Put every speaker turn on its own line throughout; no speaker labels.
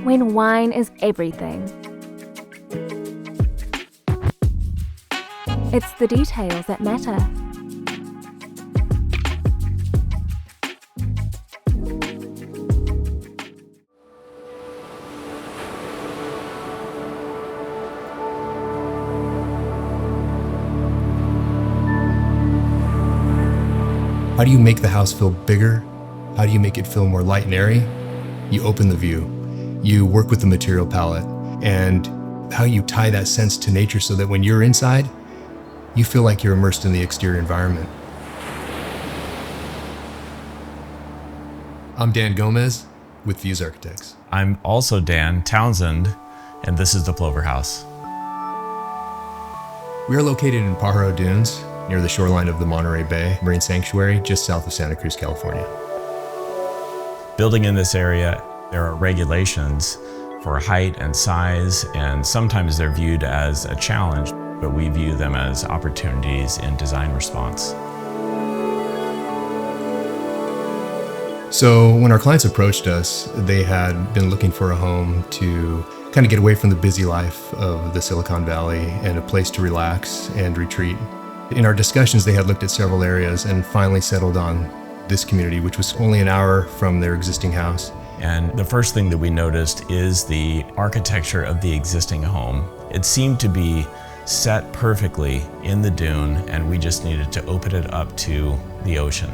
when wine is everything. It's the details that matter.
How do you make the house feel bigger? How do you make it feel more light and airy? You open the view. You work with the material palette and how you tie that sense to nature so that when you're inside, you feel like you're immersed in the exterior environment. I'm Dan Gomez with Views Architects.
I'm also Dan Townsend, and this is the Plover House.
We are located in Pajaro Dunes, near the shoreline of the Monterey Bay Marine Sanctuary, just south of Santa Cruz, California.
Building in this area, there are regulations for height and size, and sometimes they're viewed as a challenge, but we view them as opportunities in design response.
So when our clients approached us, they had been looking for a home to kind of get away from the busy life of the Silicon Valley and a place to relax and retreat. In our discussions, they had looked at several areas and finally settled on this community, which was only an hour from their existing house.
And the first thing that we noticed is the architecture of the existing home. It seemed to be set perfectly in the dune, and we just needed to open it up to the ocean.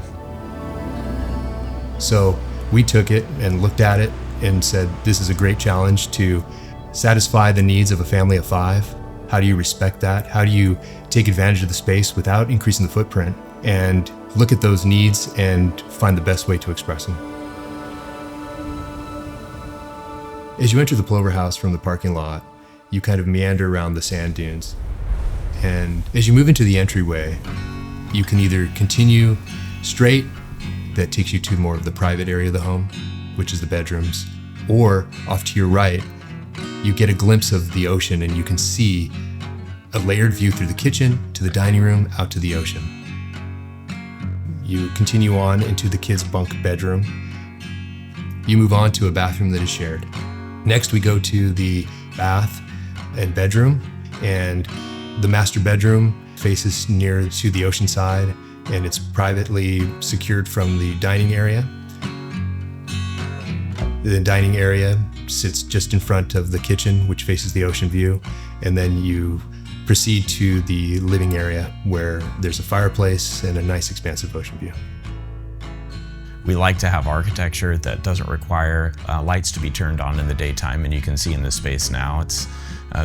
So we took it and looked at it and said, this is a great challenge to satisfy the needs of a family of 5. How do you respect that? How do you take advantage of the space without increasing the footprint and look at those needs and find the best way to express them? As you enter the Plover House from the parking lot, you kind of meander around the sand dunes. And as you move into the entryway, you can either continue straight, that takes you to more of the private area of the home, which is the bedrooms, or off to your right, you get a glimpse of the ocean and you can see a layered view through the kitchen to the dining room out to the ocean. You continue on into the kids' bunk bedroom. You move on to a bathroom that is shared. Next, we go to the bath and bedroom, and the master bedroom faces near to the ocean side, and it's privately secured from the dining area. The dining area sits just in front of the kitchen, which faces the ocean view, and then you proceed to the living area where there's a fireplace and a nice expansive ocean view.
We like to have architecture that doesn't require lights to be turned on in the daytime, and you can see in this space now it's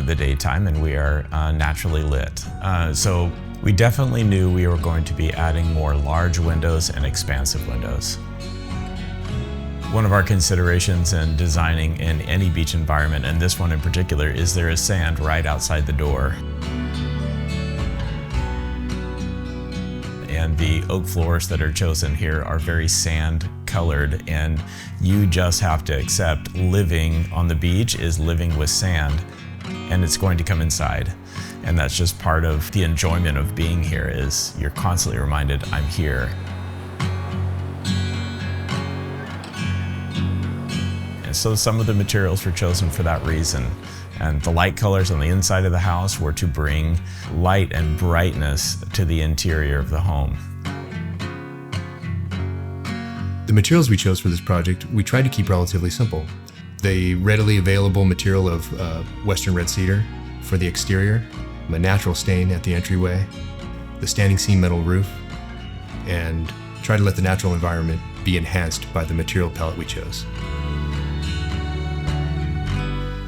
the daytime and we are naturally lit. So we definitely knew we were going to be adding more large windows and expansive windows. One of our considerations in designing in any beach environment, and this one in particular, is there is sand right outside the door. And the oak floors that are chosen here are very sand colored, and you just have to accept living on the beach is living with sand, and it's going to come inside. And that's just part of the enjoyment of being here, is you're constantly reminded, I'm here. And so some of the materials were chosen for that reason. And the light colors on the inside of the house were to bring light and brightness to the interior of the home.
The materials we chose for this project, we tried to keep relatively simple. The readily available material of Western red cedar for the exterior, a natural stain at the entryway, the standing seam metal roof, and try to let the natural environment be enhanced by the material palette we chose.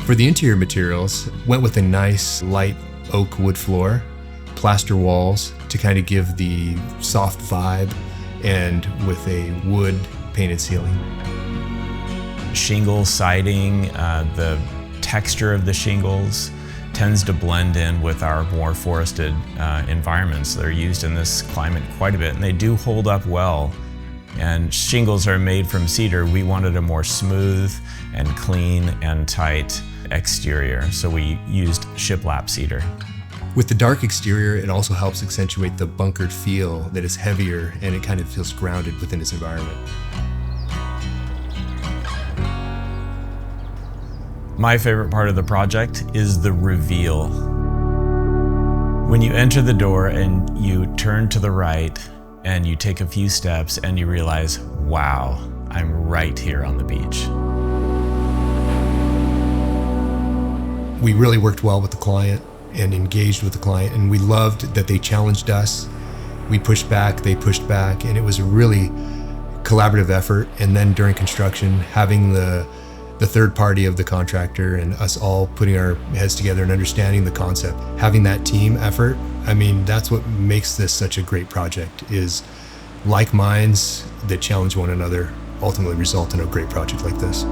For the interior materials, went with a nice light oak wood floor, plaster walls to kind of give the soft vibe, and with a wood painted ceiling.
Shingle siding, the texture of the shingles tends to blend in with our more forested environments. They're used in this climate quite a bit, and they do hold up well. And shingles are made from cedar. We wanted a more smooth and clean and tight exterior, so we used shiplap cedar.
With the dark exterior, it also helps accentuate the bunkered feel that is heavier, and it kind of feels grounded within its environment.
My favorite part of the project is the reveal. When you enter the door and you turn to the right and you take a few steps and you realize, wow, I'm right here on the beach.
We really worked well with the client and engaged with the client, and we loved that they challenged us. We pushed back, they pushed back, and it was a really collaborative effort. And then during construction, having the third party of the contractor and us all putting our heads together and understanding the concept, having that team effort, I mean, that's what makes this such a great project, is like minds that challenge one another ultimately result in a great project like this.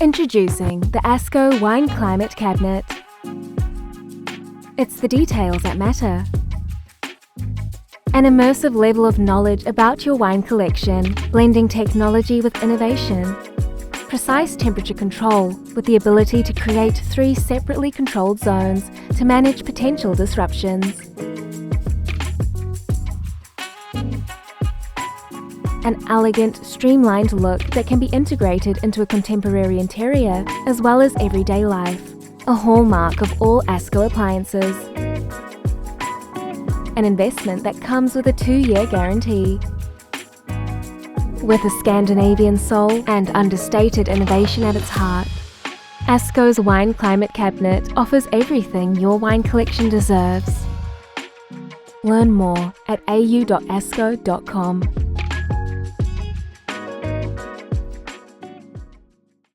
Introducing the ASCO Wine Climate Cabinet. It's the details that matter. An immersive level of knowledge about your wine collection, blending technology with innovation. Precise temperature control with the ability to create 3 separately controlled zones to manage potential disruptions. An elegant, streamlined look that can be integrated into a contemporary interior as well as everyday life. A hallmark of all ASCO appliances. An investment that comes with a 2-year guarantee. With a Scandinavian soul and understated innovation at its heart, ASCO's Wine Climate Cabinet offers everything your wine collection deserves. Learn more at au.asco.com.